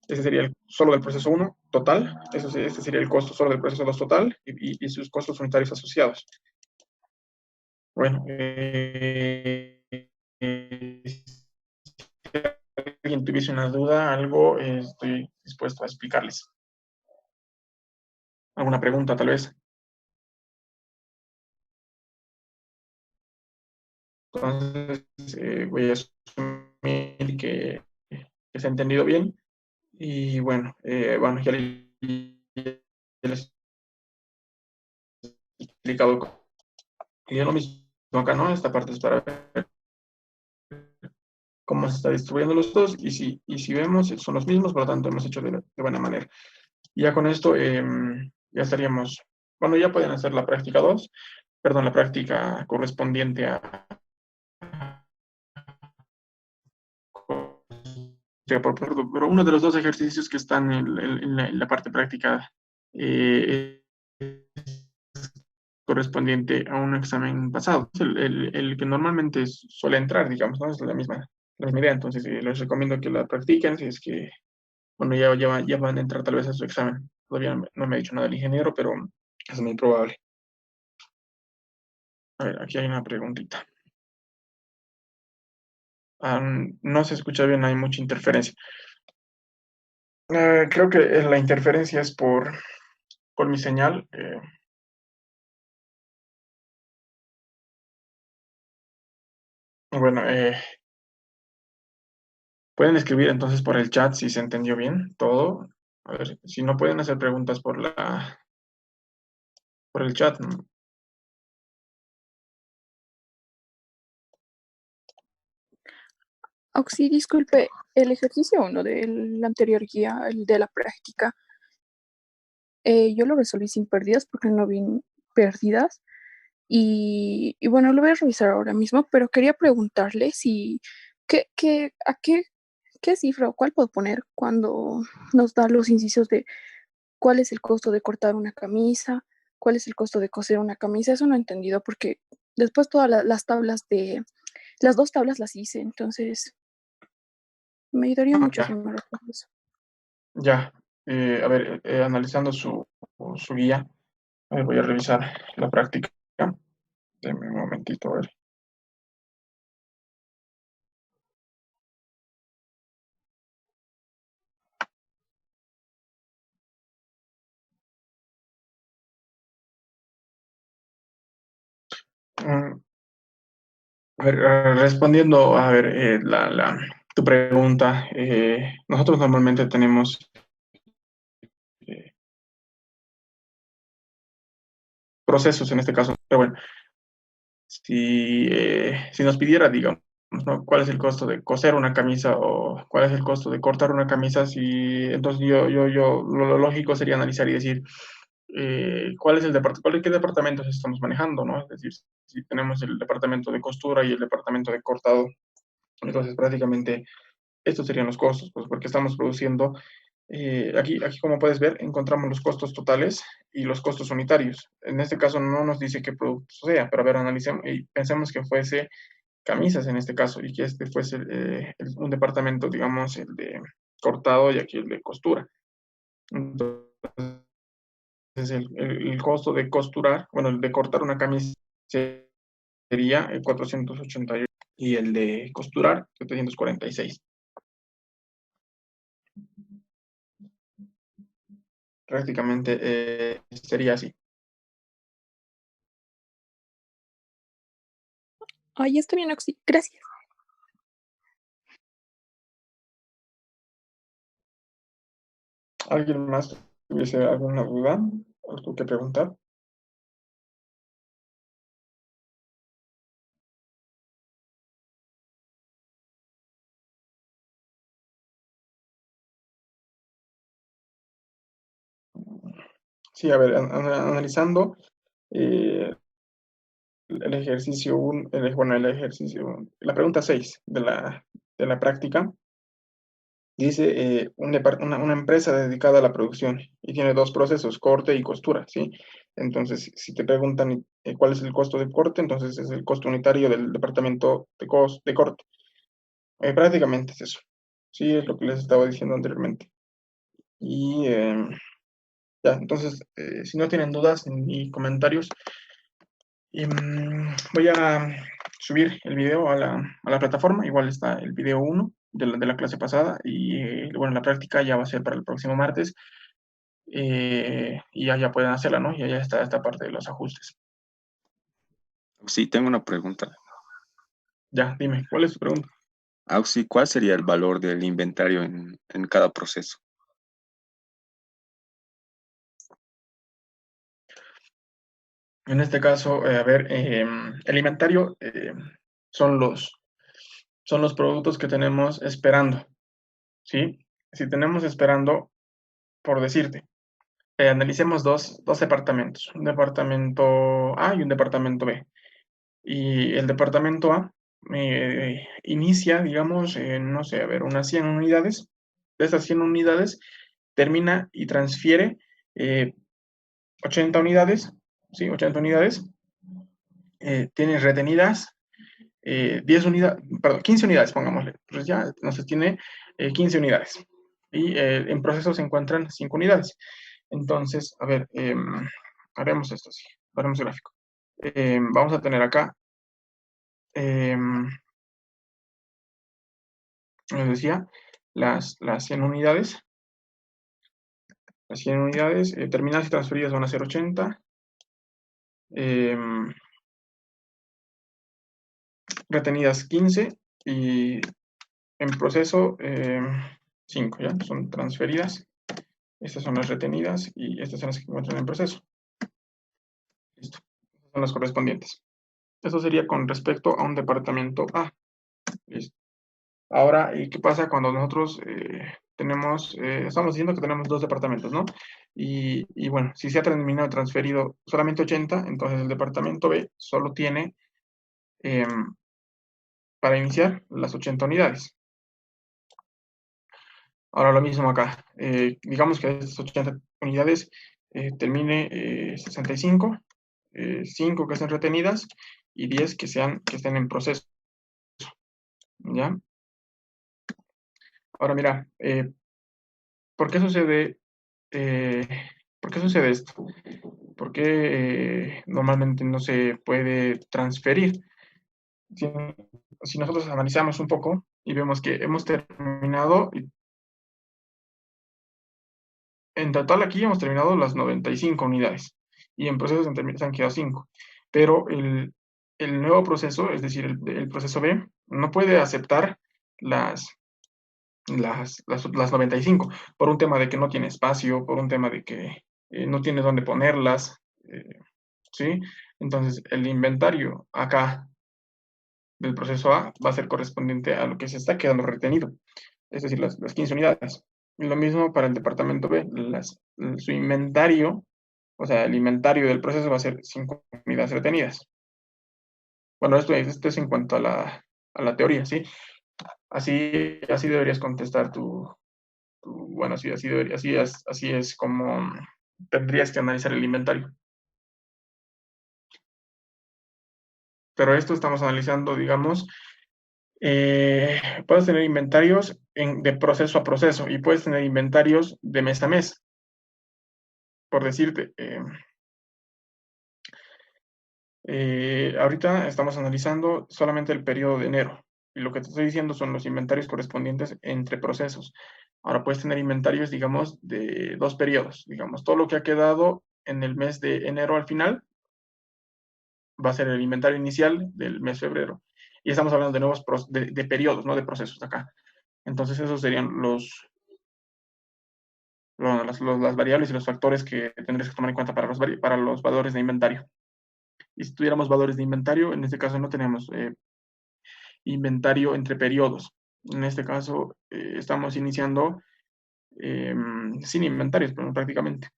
Ese sería el solo del proceso 1 total, este sería el costo solo del proceso 2 total y sus costos unitarios asociados. Bueno, si alguien tuviese una duda, algo, estoy dispuesto a explicarles. ¿Alguna pregunta, tal vez? Entonces, voy a asumir que se ha entendido bien. Y bueno, ya les he explicado. Y es lo mismo acá, ¿no? Esta parte es para ver cómo se está distribuyendo los dos. Y si vemos, son los mismos, por lo tanto, hemos hecho de buena manera. Y ya con esto, ya estaríamos. Bueno, ya pueden hacer la práctica 2, perdón, la práctica correspondiente a pero uno de los dos ejercicios que están en la parte práctica es correspondiente a un examen pasado. Es el que normalmente suele entrar, digamos, ¿no? Es la misma idea. Entonces, les recomiendo que la practiquen si es que, bueno, ya van a entrar tal vez a su examen. Todavía no me ha dicho nada el ingeniero, pero es muy probable. A ver, aquí hay una preguntita. No se escucha bien, hay mucha interferencia. Creo que la interferencia es por mi señal. Bueno, pueden escribir entonces por el chat si se entendió bien todo. A ver, si no pueden hacer preguntas por el chat, ¿no? Oxy, disculpe, el ejercicio 1 del anterior guía, el de la práctica, yo lo resolví sin pérdidas porque no vi pérdidas. Y bueno, lo voy a revisar ahora mismo, pero quería preguntarle si, a qué cifra o cuál puedo poner cuando nos da los incisos de cuál es el costo de cortar una camisa, cuál es el costo de coser una camisa. Eso no he entendido porque después todas las tablas las dos tablas las hice, entonces me ayudaría mucho si Ya, me respondes eso. ya. A ver, analizando su guía, a ver, voy a revisar la práctica. Denme un momentito, a ver. Mm, A ver, respondiendo a ver, tu pregunta, nosotros normalmente tenemos procesos en este caso, pero bueno, si nos pidiera, digamos, ¿no? ¿Cuál es el costo de coser una camisa o cuál es el costo de cortar una camisa? Si, entonces lo lógico sería analizar y decir, ¿cuál es el qué departamentos estamos manejando, ¿no? Es decir, si tenemos el departamento de costura y el departamento de cortado, entonces prácticamente estos serían los costos, pues porque estamos produciendo, aquí como puedes ver, encontramos los costos totales y los costos unitarios. En este caso no nos dice qué producto sea, pero a ver, analicemos y pensemos que fuese camisas en este caso y que este fuese un departamento, digamos, el de cortado y aquí el de costura. Entonces, el costo de costurar, bueno, el de cortar una camisa sería 488 y el de costurar 746. Prácticamente sería así. Ay, está bien, Oxy. Gracias. ¿Alguien más tuviese alguna duda o algo que preguntar? Sí, a ver, analizando eh, el ejercicio 1, bueno, el ejercicio, la pregunta 6 de la práctica, dice una empresa dedicada a la producción y tiene dos procesos, corte y costura, ¿sí? Entonces, si te preguntan cuál es el costo de corte, entonces es el costo unitario del departamento de corte. Prácticamente es eso. Sí, es lo que les estaba diciendo anteriormente. Y ya, entonces, si no tienen dudas ni comentarios, voy a subir el video a la plataforma. Igual está el video 1 de la clase pasada. Y bueno, la práctica ya va a ser para el próximo martes. Y ya pueden hacerla, ¿no? Y ya está esta parte de los ajustes. Sí, tengo una pregunta. Ya, dime, ¿cuál es tu pregunta? Auxi, ¿cuál sería el valor del inventario en cada proceso? En este caso, a ver, el inventario son son los productos que tenemos esperando, ¿sí? Si tenemos esperando, por decirte, analicemos dos departamentos, un departamento A y un departamento B. Y el departamento A inicia, digamos, no sé, a ver, unas 100 unidades. De esas 100 unidades, termina y transfiere 80 unidades, ¿sí? 80 unidades. Tiene retenidas 10 unidades, perdón, 15 unidades, pongámosle. Pues ya, entonces tiene 15 unidades. Y en proceso se encuentran 5 unidades. Entonces, a ver, haremos esto así, haremos el gráfico. Vamos a tener acá, les decía, las 100 unidades. Las 100 unidades terminadas y transferidas van a ser 80. Retenidas 15 y en proceso 5, ¿ya? Son transferidas. Estas son las retenidas y estas son las que se encuentran en proceso. Listo. Estas son las correspondientes. Eso sería con respecto a un departamento A. Listo. Ahora, ¿y qué pasa cuando nosotros estamos diciendo que tenemos dos departamentos, ¿no? Y bueno, si se ha terminado transferido solamente 80, entonces el departamento B solo tiene para iniciar las 80 unidades. Ahora lo mismo acá. Digamos que de estas 80 unidades termine 65, 5 que estén retenidas y 10 que estén en proceso. ¿Ya? Ahora mira, ¿por qué sucede, eh, ¿por qué sucede esto? ¿Por qué normalmente no se puede transferir? Si, si nosotros analizamos un poco y vemos que hemos terminado, en total aquí hemos terminado las 95 unidades y en proceso se han quedado 5, pero el nuevo proceso, es decir, el proceso B, no puede aceptar las 95, por un tema de que no tiene espacio, por un tema de que no tiene dónde ponerlas, ¿sí? Entonces, el inventario acá del proceso A va a ser correspondiente a lo que se está quedando retenido, es decir, las 15 unidades. Y lo mismo para el departamento B, su inventario, o sea, el inventario del proceso va a ser 5 unidades retenidas. Bueno, esto es en cuanto a la teoría, ¿sí? Así deberías contestar bueno, sí, así es como tendrías que analizar el inventario. Pero esto estamos analizando, digamos, puedes tener inventarios de proceso a proceso y puedes tener inventarios de mes a mes. Por decirte, ahorita estamos analizando solamente el periodo de enero y lo que te estoy diciendo son los inventarios correspondientes entre procesos. Ahora puedes tener inventarios, digamos, de 2 periodos. Digamos, todo lo que ha quedado en el mes de enero al final va a ser el inventario inicial del mes de febrero. Y estamos hablando de nuevos de periodos, no de procesos acá. Entonces esos serían las variables y los factores que tendrías que tomar en cuenta para los valores de inventario. Y si tuviéramos valores de inventario, en este caso no tenemos inventario entre periodos. En este caso estamos iniciando sin inventarios, pero prácticamente.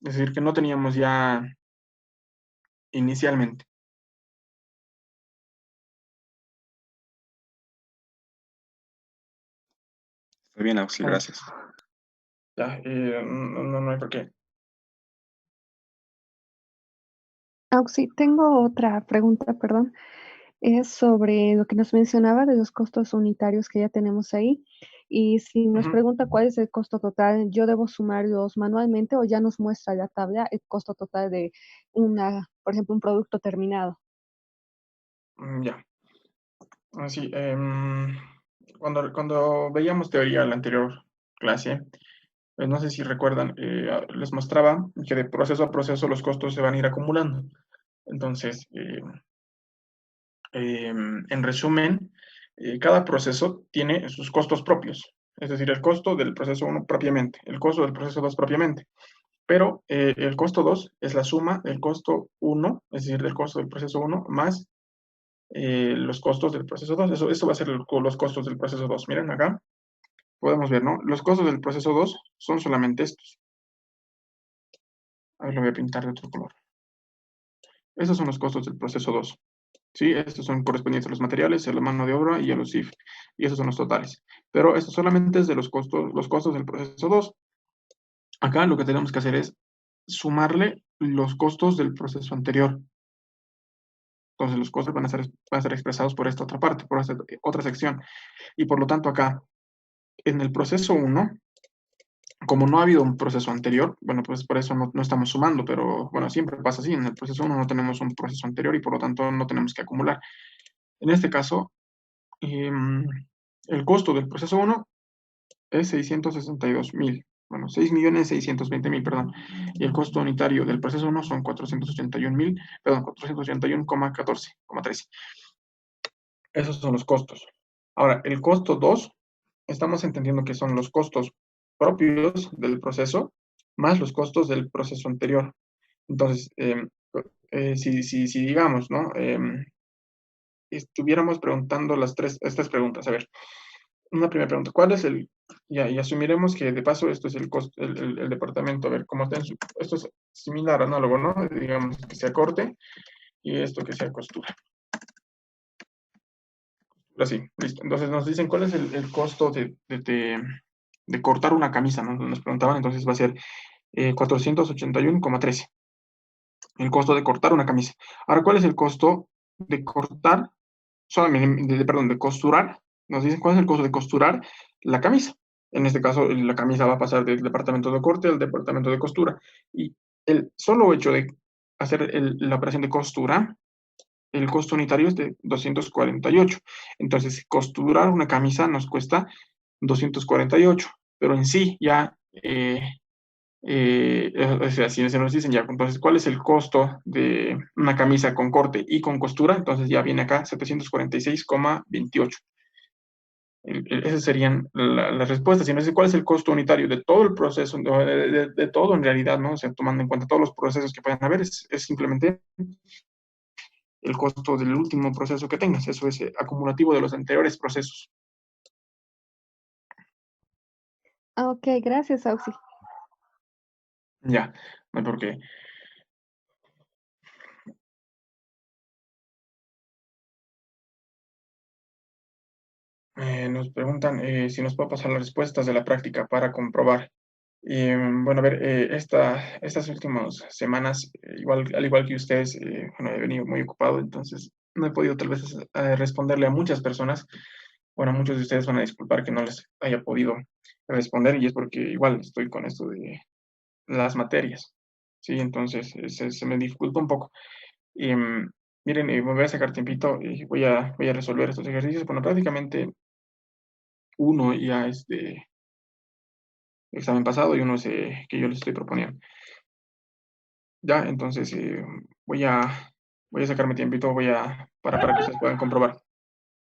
Es decir, que no teníamos ya inicialmente. Está bien, Auxi, gracias. Ya, no hay por qué. Auxi, tengo otra pregunta, perdón. Es sobre lo que nos mencionaba de los costos unitarios que ya tenemos ahí. Y si nos Ujú. pregunta cuál es el costo total, ¿yo debo sumarlos manualmente o ya nos muestra la tabla el costo total de por ejemplo, un producto terminado? Ya. Así, cuando veíamos teoría en la anterior clase, no sé si recuerdan, les mostraba que de proceso a proceso los costos se van a ir acumulando. Entonces, en resumen, cada proceso tiene sus costos propios, es decir, el costo del proceso 1 propiamente, el costo del proceso 2 propiamente. Pero el costo 2 es la suma del costo 1, es decir, del costo del proceso 1 más los costos del proceso 2. Eso va a ser los costos del proceso 2. Miren acá, podemos ver, ¿no? Los costos del proceso 2 son solamente estos. A ver, lo voy a pintar de otro color. Estos son los costos del proceso 2. ¿Sí? Estos son correspondientes a los materiales, a la mano de obra y a los IF. Y esos son los totales. Pero esto solamente es de los costos del proceso 2. Acá lo que tenemos que hacer es sumarle los costos del proceso anterior. Entonces los costos van a ser expresados por esta otra parte, por esta otra sección. Y por lo tanto acá, en el proceso 1, como no ha habido un proceso anterior, bueno, pues por eso no estamos sumando, pero bueno, siempre pasa así. En el proceso 1 no tenemos un proceso anterior y por lo tanto no tenemos que acumular. En este caso, el costo del proceso 1 es 662,000. Bueno, 6.620.000, perdón. Y el costo unitario del proceso 1 son 481,000, perdón, 481,14,13. Esos son los costos. Ahora, el costo 2, estamos entendiendo que son los costos propios del proceso más los costos del proceso anterior. Entonces, si digamos, ¿no? Estuviéramos preguntando estas preguntas. A ver, una primera pregunta, ¿cuál es y asumiremos que de paso esto es el departamento, a ver, cómo está esto es similar, análogo, ¿no? Digamos que sea corte y esto que sea costura. Así, listo. Entonces nos dicen cuál es el costo de cortar una camisa, ¿no? Nos preguntaban, entonces va a ser 481,13. El costo de cortar una camisa. Ahora, ¿cuál es el costo de cortar, perdón, de costurar? Nos dicen cuál es el costo de costurar la camisa. En este caso, la camisa va a pasar del departamento de corte al departamento de costura. Y el solo hecho de hacer la operación de costura, el costo unitario es de 248. Entonces, costurar una camisa nos cuesta 248, pero en sí ya o sea, si se nos dicen ya, entonces, ¿cuál es el costo de una camisa con corte y con costura? Entonces ya viene acá 746,28. Esas serían las respuestas. Si no sé cuál es el costo unitario de todo el proceso, de todo en realidad, ¿no? O sea, tomando en cuenta todos los procesos que puedan haber, es simplemente el costo del último proceso que tengas. Eso es acumulativo de los anteriores procesos. Ok, gracias, Auxi. Ya, no hay por qué. Nos preguntan si nos puede pasar las respuestas de la práctica para comprobar. Bueno, a ver, estas últimas semanas, al igual que ustedes, bueno, he venido muy ocupado, entonces no he podido tal vez responderle a muchas personas. Bueno, muchos de ustedes van a disculpar que no les haya podido responder y es porque igual estoy con esto de las materias, ¿sí? Entonces se me dificulta un poco. Miren, me voy a sacar tiempito y voy a resolver estos ejercicios. Bueno, prácticamente uno ya es de examen pasado y uno es que yo les estoy proponiendo. Ya, entonces voy a sacarme tiempito, para que ustedes puedan comprobar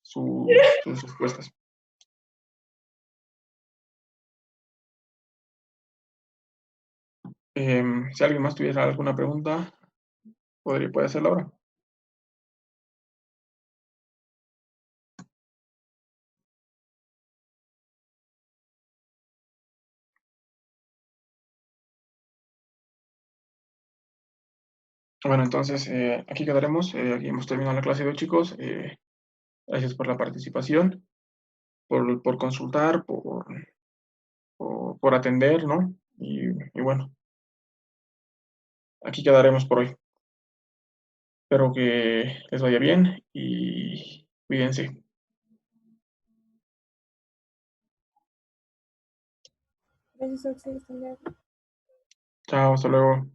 sus respuestas. Si alguien más tuviera alguna pregunta, puede hacerla ahora. Bueno, entonces aquí quedaremos. Aquí hemos terminado la clase de hoy, chicos. Gracias por la participación, por consultar, por atender, ¿no? Y bueno, aquí quedaremos por hoy. Espero que les vaya bien y cuídense. Gracias, Auxi, hasta luego. Chao, hasta luego.